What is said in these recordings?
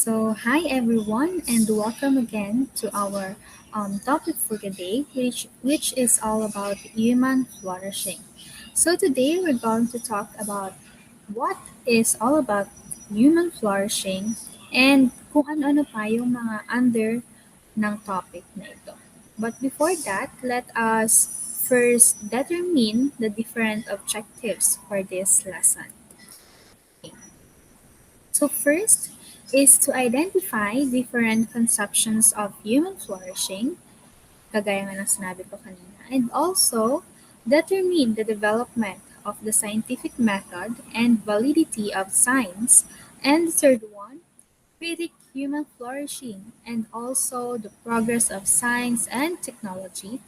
Hi everyone, and welcome again to our topic for today, which is all about human flourishing. So, today we're going to talk about what is all about human flourishing and kung ano-ano pa yung mga under ng topic na ito. But before that, let us first determine the different objectives for this lesson. So first is to identify different conceptions of human flourishing, kagaya nga ng sinabi ko kanina, and also determine the development of the scientific method and validity of science, and the third one, critique human flourishing and also the progress of science and technology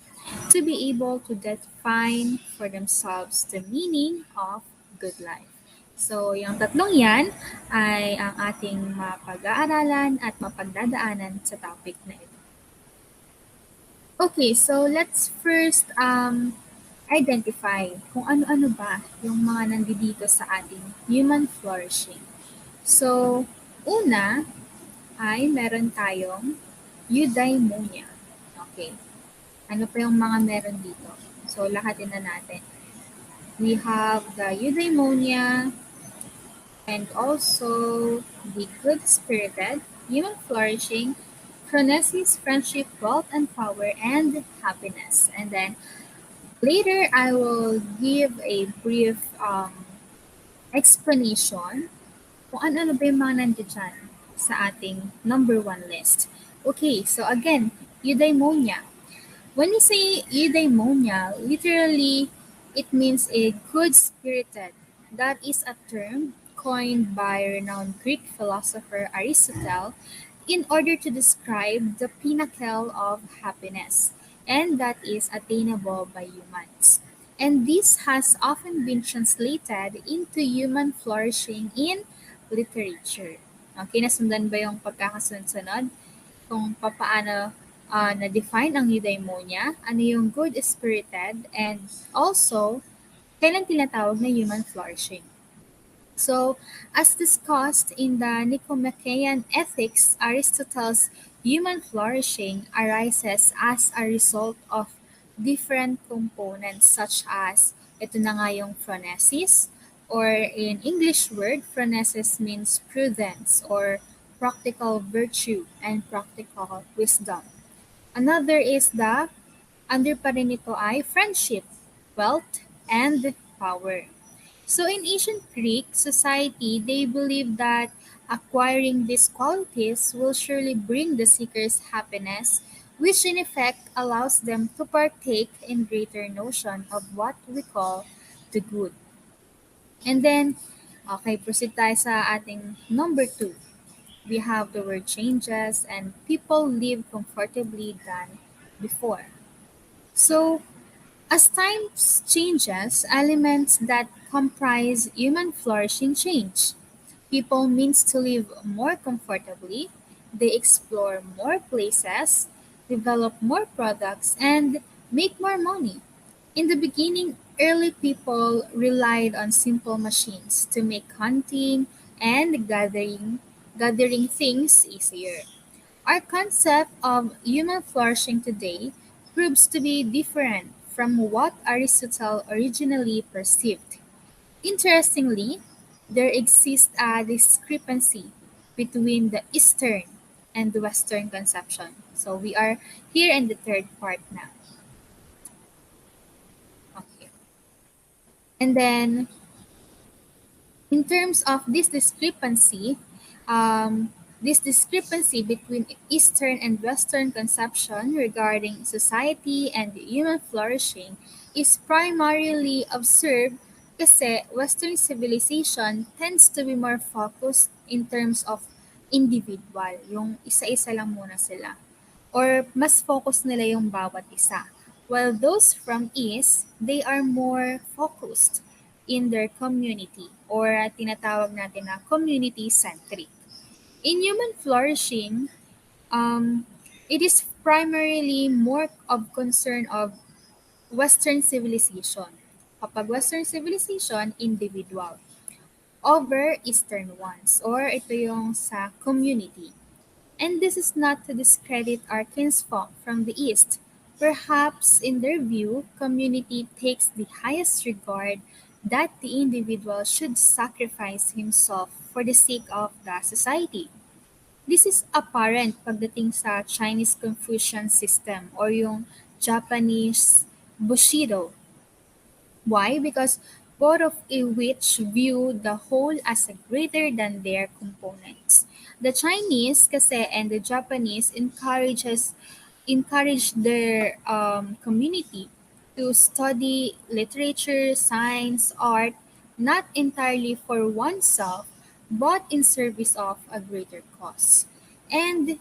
to be able to define for themselves the meaning of good life. So, yung tatlong yan ay ang ating mapag-aaralan at mapagdadaanan sa topic na ito. Okay, so let's first identify kung ano-ano ba yung mga nandito sa ating human flourishing. So, una ay meron tayong eudaimonia. Okay. Ano pa yung mga meron dito? So, lahatin na natin. We have the eudaimonia and also the good-spirited, human flourishing, phronesis, friendship, wealth and power, and happiness. And then later, I will give a brief explanation kung ano ba yung mga nandiyan sa ating number one list. Okay, so again, eudaimonia. When you say eudaimonia, literally, it means a good-spirited. That is a term coined by renowned Greek philosopher Aristotle in order to describe the pinnacle of happiness, and that is attainable by humans. And this has often been translated into human flourishing in literature. Okay, nasundan ba yung pagkakasunod-sunod? Kung papaano na-define ang eudaimonia, ano yung good-spirited, and also, kailan tinatawag na human flourishing. So, as discussed in the Nicomachean Ethics, Aristotle's human flourishing arises as a result of different components such as, ito na nga yung phronesis, or in English word, phronesis means prudence or practical virtue and practical wisdom. Another is the, under pa rin ito ay friendship, wealth, and power. So in ancient Greek society, they believed that acquiring these qualities will surely bring the seekers happiness, which in effect allows them to partake in greater notion of what we call the good. And then, okay, proceed tayo sa ating number 2. We have the word changes and people live comfortably than before. So, as time changes, elements that comprise human flourishing change. People means to live more comfortably, they explore more places, develop more products, and make more money. In the beginning, early people relied on simple machines to make hunting and gathering things easier. Our concept of human flourishing today proves to be different from what Aristotle originally perceived. Interestingly, there exists a discrepancy between the Eastern and the Western conception. So we are here in the third part now. Okay. And then, in terms of this discrepancy between Eastern and Western conception regarding society and human flourishing is primarily observed kasi Western civilization tends to be more focused in terms of individual, yung isa-isa lang muna sila. Or mas focus nila yung bawat isa. While those from East, they are more focused in their community or tinatawag natin na community-centric. In human flourishing, it is primarily more of concern of Western civilization. Kapag Western civilization, individual. over Eastern ones, or ito yung sa community. And this is not to discredit our kinsfolk from the East. Perhaps in their view, community takes the highest regard that the individual should sacrifice himself for the sake of the society. This is apparent pagdating sa Chinese Confucian system or yung Japanese Bushido. Why? Because both of which view the whole as a greater than their components. The Chinese kasi and the Japanese encourage their community to study literature, science, art, not entirely for oneself, but in service of a greater cause. And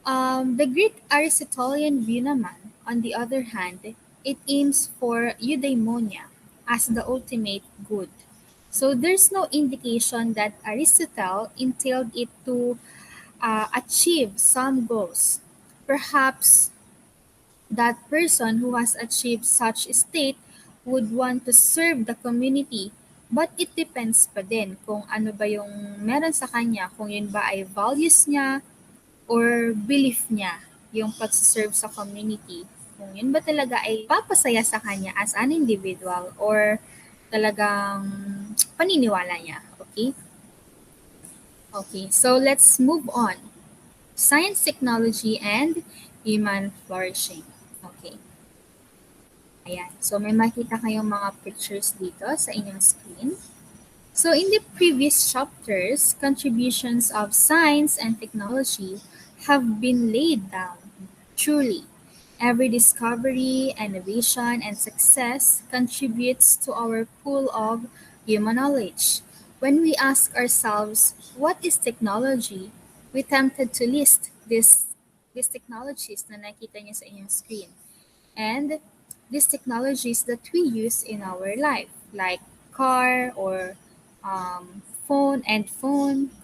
the Greek Aristotelian view naman, on the other hand, it aims for eudaimonia as the ultimate good. So there's no indication that Aristotle entailed it to achieve some goals. Perhaps that person who has achieved such a state would want to serve the community, but it depends pa din kung ano ba yung meron sa kanya, kung yun ba ay values niya or belief niya, yung pagse-serve sa community. Kung yun ba talaga ay papasaya sa kanya as an individual or talagang paniniwala niya. Okay? Okay, so let's move on. Science, technology, and human flourishing. Okay. Ayan. So may makita kayong mga pictures dito sa inyong screen. So in the previous chapters, contributions of science and technology have been laid down. Truly, every discovery, innovation, and success contributes to our pool of human knowledge. When we ask ourselves, what is technology? We tempted to list these technologies na nakita niyo sa inyong screen. And these technologies that we use in our life, like car or phone,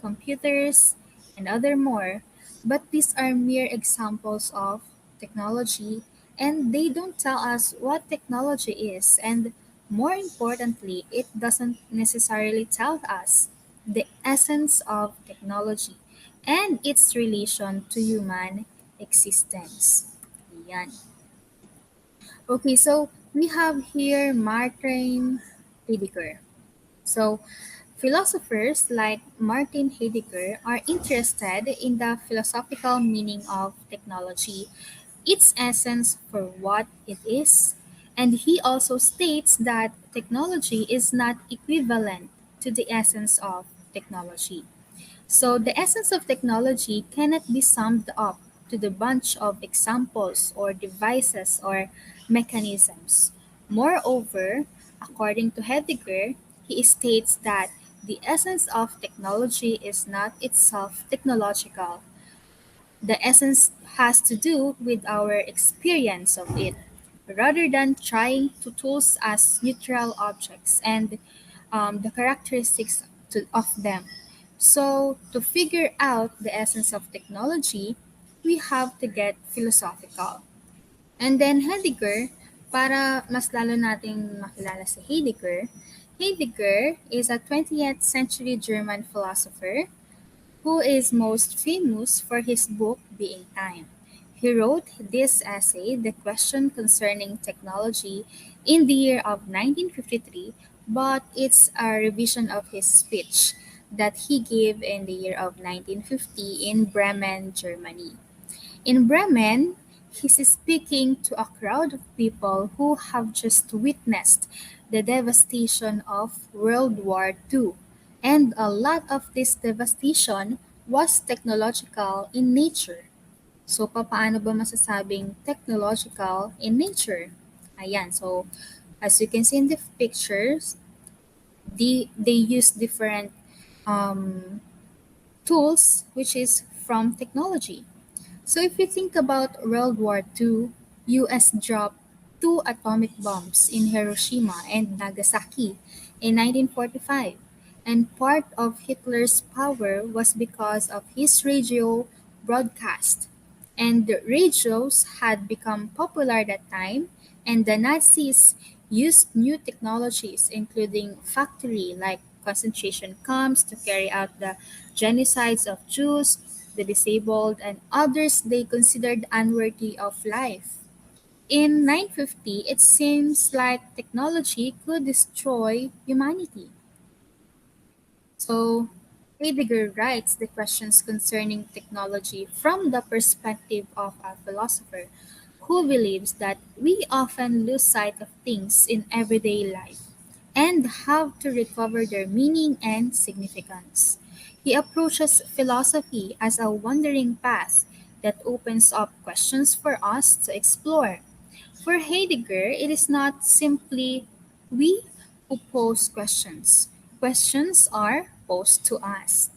computers, and other more. But these are mere examples of technology, and they don't tell us what technology is. And more importantly, it doesn't necessarily tell us the essence of technology and its relation to human existence. Yan. Okay, so we have here Martin Heidegger. So, philosophers like Martin Heidegger are interested in the philosophical meaning of technology, its essence for what it is, and he also states that technology is not equivalent to the essence of technology. So the essence of technology cannot be summed up to the bunch of examples or devices or mechanisms. Moreover, according to Heidegger, he states that the essence of technology is not itself technological. The essence has to do with our experience of it, rather than trying to tools as neutral objects and the characteristics of them. So, to figure out the essence of technology, we have to get philosophical. And then Heidegger, para mas lalo nating makilala si Heidegger, Heidegger is a 20th century German philosopher who is most famous for his book Being Time. He wrote this essay, The Question Concerning Technology, in the year of 1953, but it's a revision of his speech that he gave in the year of 1950 in Bremen, Germany. In Bremen, he's speaking to a crowd of people who have just witnessed the devastation of World War II. And a lot of this devastation was technological in nature. So, paano ba masasabing technological in nature? Ayan, so as you can see in the pictures, they use different um, tools which is from technology. So if you think about World War II, US dropped two atomic bombs in Hiroshima and Nagasaki in 1945. And part of Hitler's power was because of his radio broadcast. And the radios had become popular that time, and the Nazis used new technologies including factory like concentration camps to carry out the genocides of Jews, the disabled, and others they considered unworthy of life. In 950, it seems like technology could destroy humanity. So, Heidegger writes the questions concerning technology from the perspective of a philosopher who believes that we often lose sight of things in everyday life and have to recover their meaning and significance. He approaches philosophy as a wandering path that opens up questions for us to explore. For Heidegger, it is not simply we who pose questions. Questions are posed to us,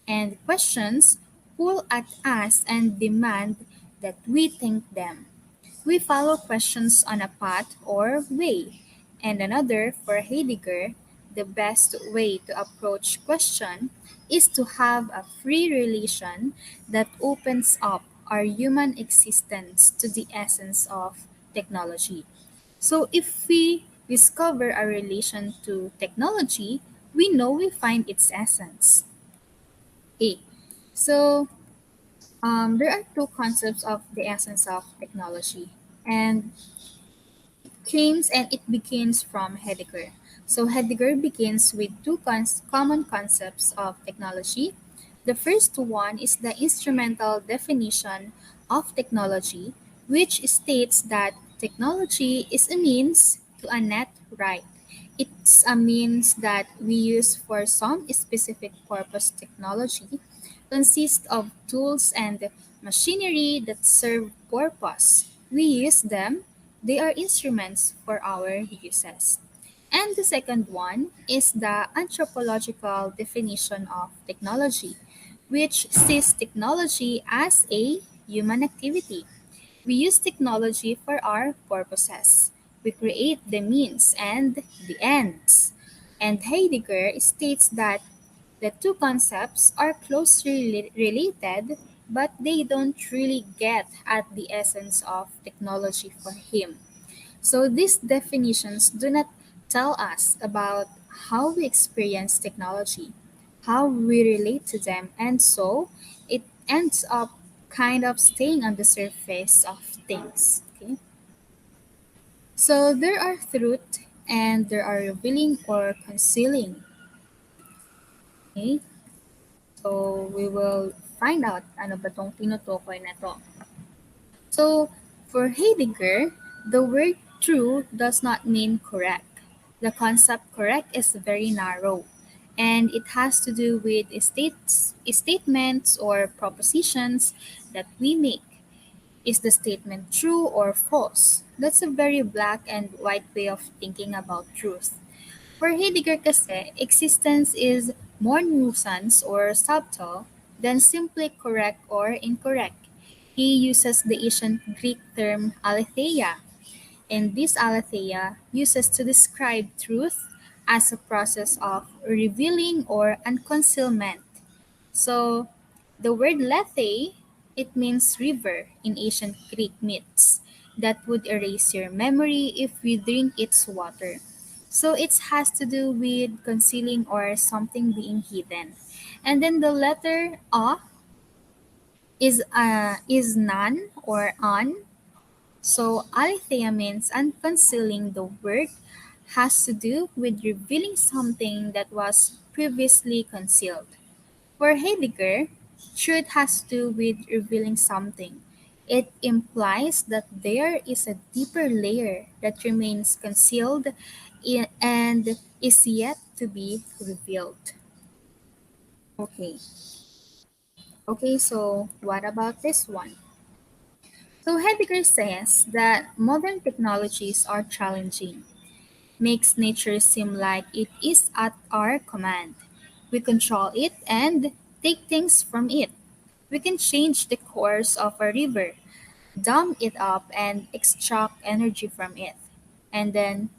and questions pull at us and demand that we think them. We follow questions on a path or way, and another for Heidegger, the best way to approach question is to have a free relation that opens up our human existence to the essence of technology. So if we discover a relation to technology, we know we find its essence. A. So there are two concepts of the essence of technology, and it begins from Heidegger. So Heidegger begins with two common concepts of technology. The first one is the instrumental definition of technology, which states that technology is a means to a net right. It's a means that we use for some specific purpose. Technology consists of tools and machinery that serve purpose. We use them, they are instruments for our uses. And the second one is the anthropological definition of technology, which sees technology as a human activity. We use technology for our purposes. We create the means and the ends. And Heidegger states that the two concepts are closely related, but they don't really get at the essence of technology for him. So these definitions do not tell us about how we experience technology, how we relate to them, and so it ends up kind of staying on the surface of things. Okay? So there are truth and there are revealing or concealing. Okay? So we will find out ano ba tong tinutukoy na to. So, for Heidegger, the word true does not mean correct. The concept correct is very narrow, and it has to do with statements or propositions that we make. Is the statement true or false? That's a very black and white way of thinking about truth. For Heidegger kasi, existence is more nuanced or subtle than simply correct or incorrect. He uses the ancient Greek term aletheia, and this aletheia uses to describe truth as a process of revealing or unconcealment. So, the word lethe, it means river in ancient Greek myths that would erase your memory if you drink its water. So it has to do with concealing or something being hidden. And then the letter A is none or on. So aletheia means unconcealing. The word has to do with revealing something that was previously concealed. For Heidegger, truth has to do with revealing something. It implies that there is a deeper layer that remains concealed and is yet to be revealed. Okay. Okay, so what about this one? So Heidegger says that modern technologies are challenging, makes nature seem like it is at our command. We control it and take things from it. We can change the course of a river, dam it up, and extract energy from it. And then,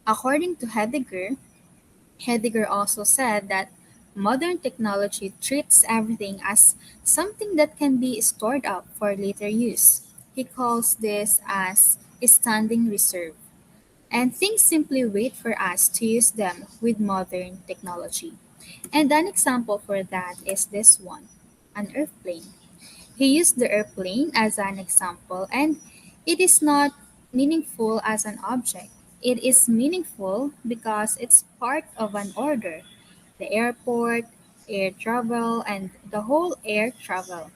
according to Heidegger, Heidegger also said that modern technology treats everything as something that can be stored up for later use. He calls this as a standing reserve. and things simply wait for us to use them with modern technology. And an example for that is this one, an airplane. He used the airplane as an example, and it is not meaningful as an object. It is meaningful because it's part of an order. The airport, air travel, and the whole air travel.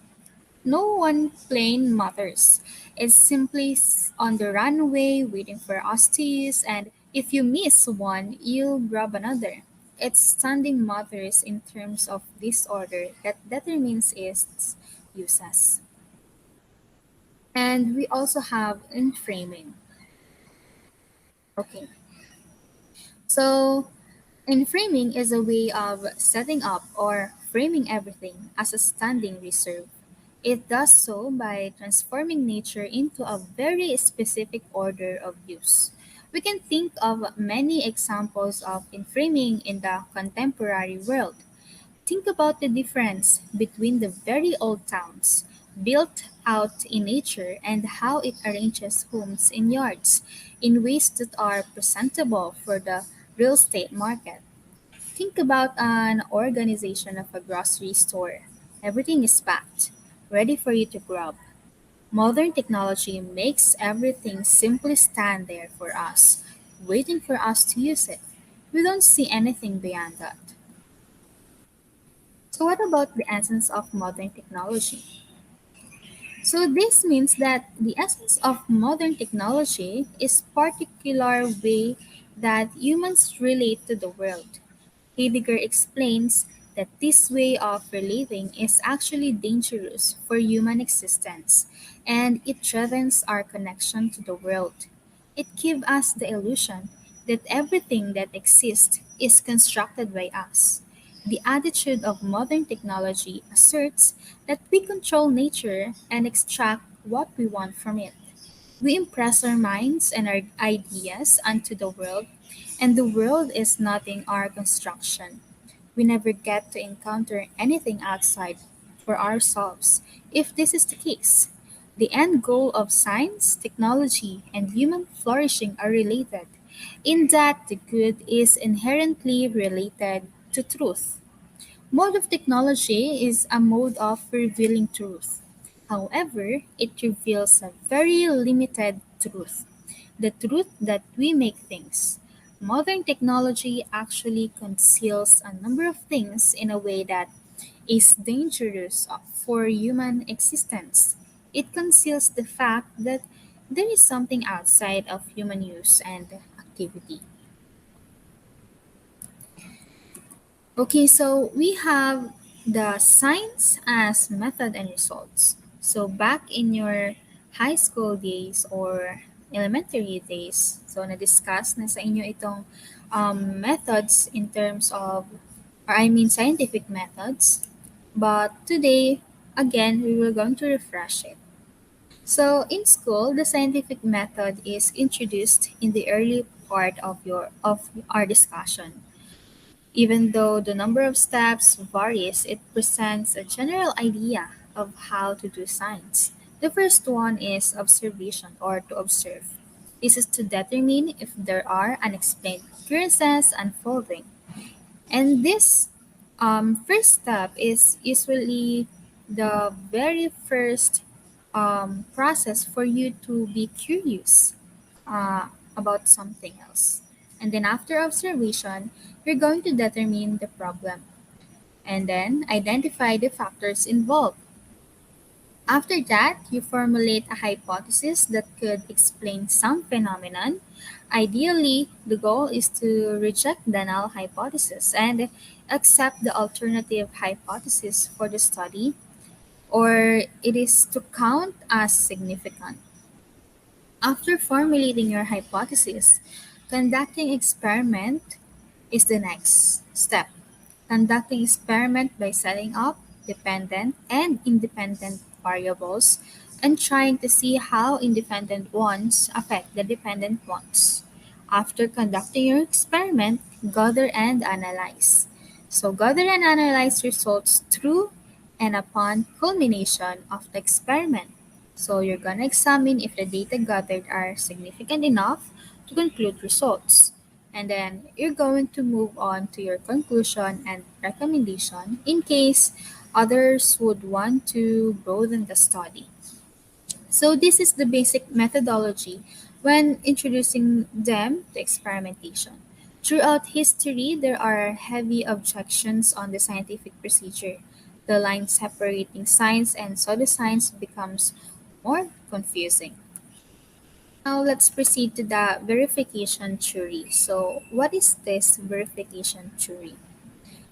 No one plane matters. It's simply on the runway waiting for us to use, and if you miss one, you'll grab another. Its standing matters in terms of disorder that determines its uses. And we also have in framing. Okay, so in framing is a way of setting up or framing everything as a standing reserve. It does so by transforming nature into a very specific order of use. We can think of many examples of inframing in the contemporary world. Think about the difference between the very old towns, built out in nature, and how it arranges homes in yards in ways that are presentable for the real estate market. Think about an organization of a grocery store. Everything is packed, ready for you to grab. Modern technology makes everything simply stand there for us, waiting for us to use it. We don't see anything beyond that. So, what about the essence of modern technology? So, this means that the essence of modern technology is particular way that humans relate to the world. Heidegger explains that this way of reliving is actually dangerous for human existence, and it threatens our connection to the world. It gives us the illusion that everything that exists is constructed by us. The attitude of modern technology asserts that we control nature and extract what we want from it. We impress our minds and our ideas onto the world, and the world is nothing our construction. We never get to encounter anything outside for ourselves. If this is the case, the end goal of science, technology, and human flourishing are related, in that the good is inherently related to truth. Mode of technology is a mode of revealing truth. However, it reveals a very limited truth, the truth that we make things. Modern technology actually conceals a number of things in a way that is dangerous for human existence. It conceals the fact that there is something outside of human use and activity. Okay, so we have the science as method and results. So back in your high school days or elementary days, so na-discuss na sa inyo itong methods in terms of, or I mean scientific methods. But today, again, we will going to refresh it. So in school, the scientific method is introduced in the early part of our discussion. Even though the number of steps varies, it presents a general idea of how to do science. The first one is observation or to observe. This is to determine if there are unexplained occurrences unfolding. And this first step is usually the very first process for you to be curious about something else. And then after observation, you're going to determine the problem and then identify the factors involved. After that, you formulate a hypothesis that could explain some phenomenon. Ideally, the goal is to reject the null hypothesis and accept the alternative hypothesis for the study, or it is to count as significant. After formulating your hypothesis, conducting experiment is the next step. Conducting experiment by setting up dependent and independent variables and trying to see how independent ones affect the dependent ones. After conducting your experiment, gather and analyze. So gather and analyze results through and upon culmination of the experiment. So you're gonna examine if the data gathered are significant enough to conclude results. And then you're going to move on to your conclusion and recommendation in case others would want to broaden the study. So this is the basic methodology when introducing them to experimentation. Throughout history, there are heavy objections on the scientific procedure. The line separating science and pseudoscience becomes more confusing. Now let's proceed to the verification theory. So what is this verification theory?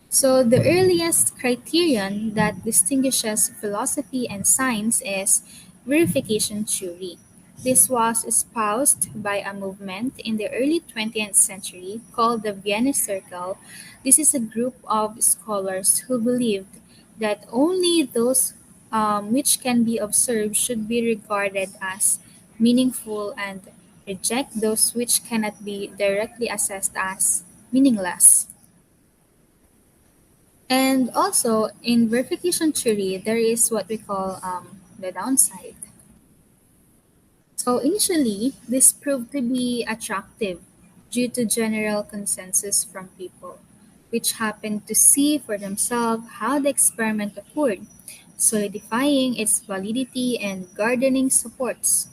So, the earliest criterion that distinguishes philosophy and science is verification theory. This was espoused by a movement in the early 20th century called the Vienna Circle. This is a group of scholars who believed that only those which can be observed should be regarded as meaningful and reject those which cannot be directly assessed as meaningless. And also in verification theory, there is what we call the downside. So initially, this proved to be attractive due to general consensus from people, which happened to see for themselves how the experiment occurred, solidifying its validity and garnering supports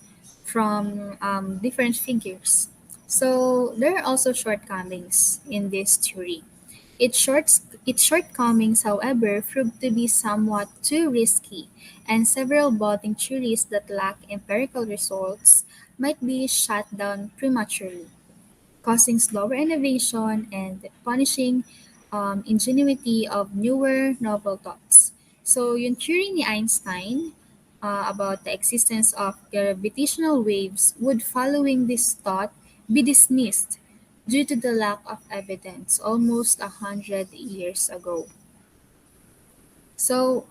from different figures. So there are also shortcomings in this theory. Its shortcomings, however, proved to be somewhat too risky, and several budding theories that lack empirical results might be shut down prematurely, causing slower innovation and punishing ingenuity of newer novel thoughts. So yung theory ni Einstein about the existence of gravitational waves would following this thought be dismissed due to the lack of evidence almost 100 years ago. So,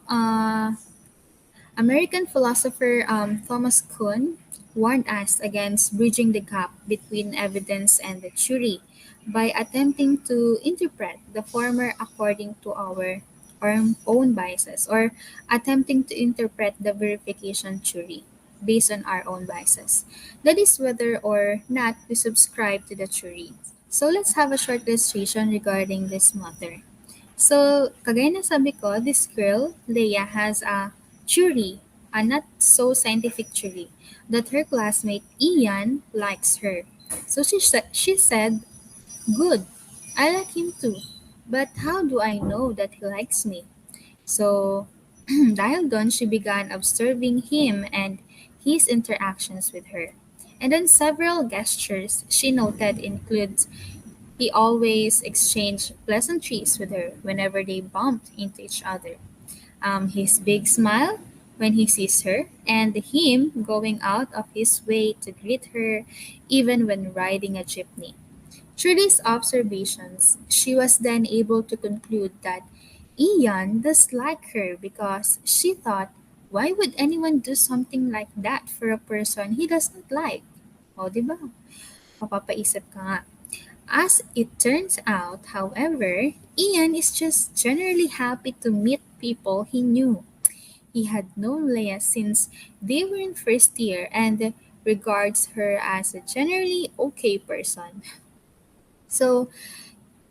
American philosopher Thomas Kuhn warned us against bridging the gap between evidence and the theory by attempting to interpret the former according to our own biases, or attempting to interpret the verification theory based on our own biases. That is whether or not we subscribe to the theory. So let's have a short illustration regarding this matter. So, kagaya ng sabi ko, this girl, Leia, has a theory, a not so scientific theory, that her classmate Ian likes her. So she said, good, I like him too. But how do I know that he likes me? So, dahil doon, she began observing him and his interactions with her. And then several gestures she noted include he always exchanged pleasantries with her whenever they bumped into each other. His big smile when he sees her, and him going out of his way to greet her even when riding a jeepney. Through these observations, she was then able to conclude that Ian does like her because she thought, why would anyone do something like that for a person he does not like? O, di ba? Mapapaisip ka nga. As it turns out, however, Ian is just generally happy to meet people he knew. He had known Leia since they were in first year and regards her as a generally okay person. So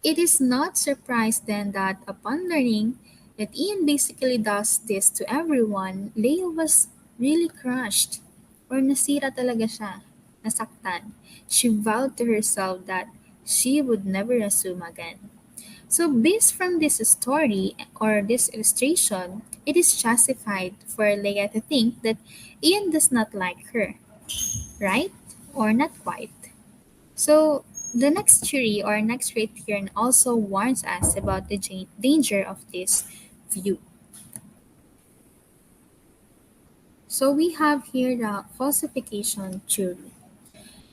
it is not surprised then that upon learning that Ian basically does this to everyone, Leia was really crushed, or nasira talaga siya, nasaktan. She vowed to herself that she would never assume again. So based from this story or this illustration, it is justified for Leia to think that Ian does not like her, right? Or not quite. So the next theory or next criterion also warns us about the danger of this view. So we have here the falsification theory.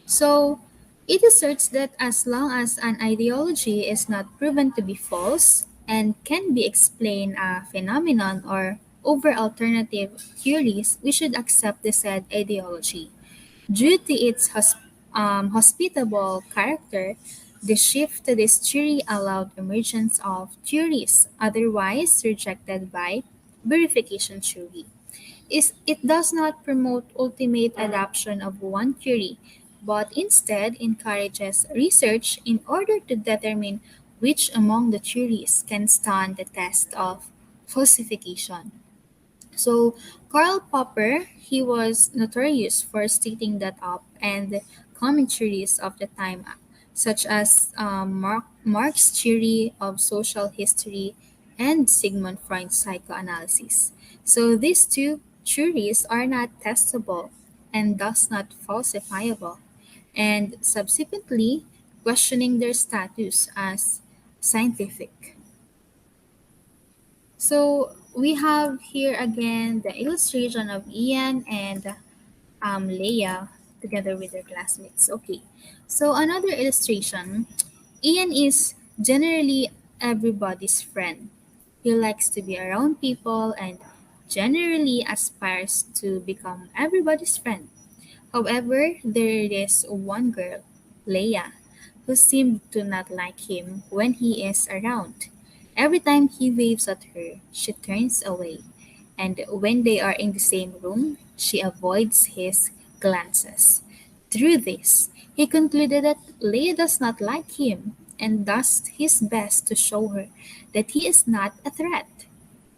So it asserts that as long as an ideology is not proven to be false and can be explained a phenomenon or over alternative theories, we should accept the said ideology. Due to its hospitable character, the shift to this theory allowed emergence of theories otherwise rejected by verification theory. It does not promote ultimate adoption of one theory, but instead encourages research in order to determine which among the theories can stand the test of falsification. So Karl Popper, he was notorious for stating that up and commentaries of the time, such as Marx's theory of social history and Sigmund Freud's psychoanalysis. So these two theories are not testable and thus not falsifiable, and subsequently questioning their status as scientific. So we have here again the illustration of Ian and Leia together with their classmates. Okay, so another illustration, Ian is generally everybody's friend. He likes to be around people and generally aspires to become everybody's friend. However, there is one girl, Leia, who seemed to not like him when he is around. Every time he waves at her, she turns away, and when they are in the same room, she avoids his glances. Through this, he concluded that Leia does not like him and does his best to show her that he is not a threat.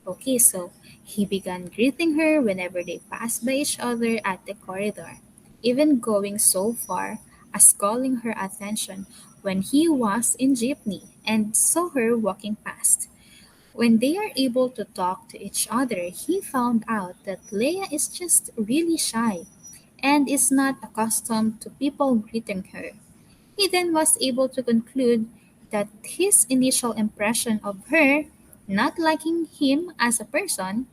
Okay, so he began greeting her whenever they passed by each other at the corridor, even going so far as calling her attention when he was in jeepney and saw her walking past. When they are able to talk to each other, he found out that Leia is just really shy and is not accustomed to people greeting her. He then was able to conclude that his initial impression of her not liking him as a person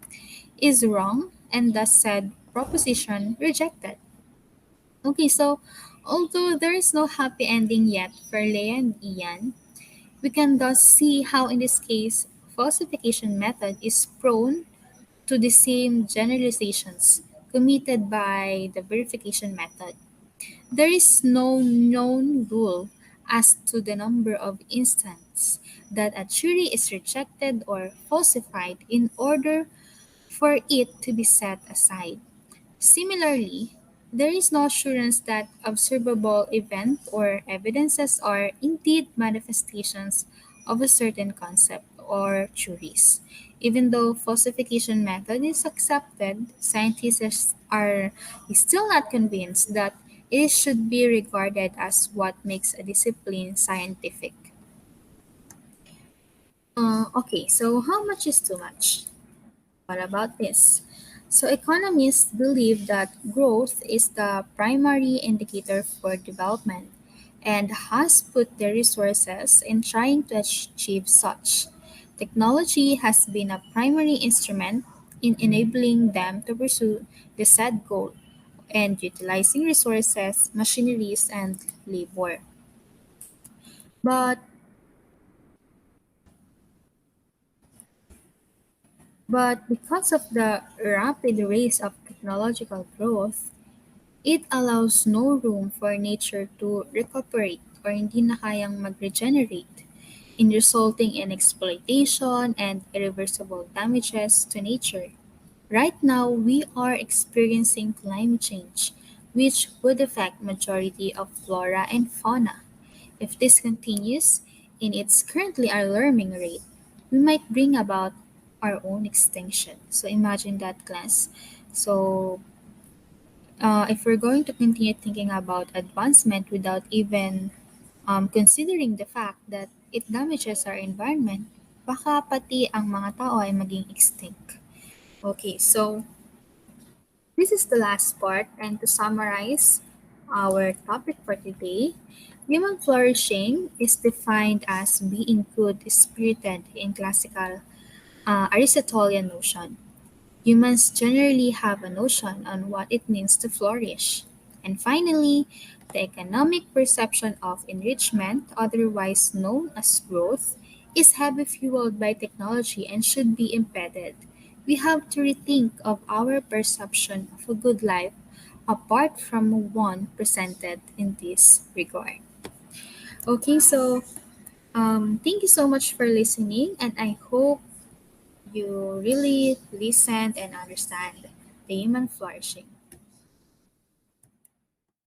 is wrong and thus said proposition rejected. Okay, so although there is no happy ending yet for Leia and Ian, we can thus see how in this case falsification method is prone to the same generalizations committed by the verification method. There is no known rule as to the number of instances that a theory is rejected or falsified in order for it to be set aside. Similarly, there is no assurance that observable events or evidences are indeed manifestations of a certain concept or theories. Even though falsification method is accepted, scientists are still not convinced that it should be regarded as what makes a discipline scientific. Okay, so how much is too much? What about this? So, economists believe that growth is the primary indicator for development and has put their resources in trying to achieve such. Technology has been a primary instrument in enabling them to pursue the said goal and utilizing resources, machineries, and labor. But but because of the rapid rate of technological growth, it allows no room for nature to recuperate or hindi na kayang mag-regenerate, in resulting in exploitation and irreversible damages to nature. Right now, we are experiencing climate change, which would affect majority of flora and fauna. If this continues in its currently alarming rate, we might bring about our own extinction. So imagine that, class. So if we're going to continue thinking about advancement without even considering the fact that it damages our environment, baka pati ang mga tao ay maging extinct. Okay, so this is the last part, and to summarize our topic for today, human flourishing is defined as being good spirited in classical Aristotelian notion. Humans generally have a notion on what it means to flourish. And finally, the economic perception of enrichment, otherwise known as growth, is heavily fueled by technology and should be impeded. We have to rethink of our perception of a good life apart from one presented in this regard. Okay, so thank you so much for listening, and I hope you really listen and understand the human flourishing.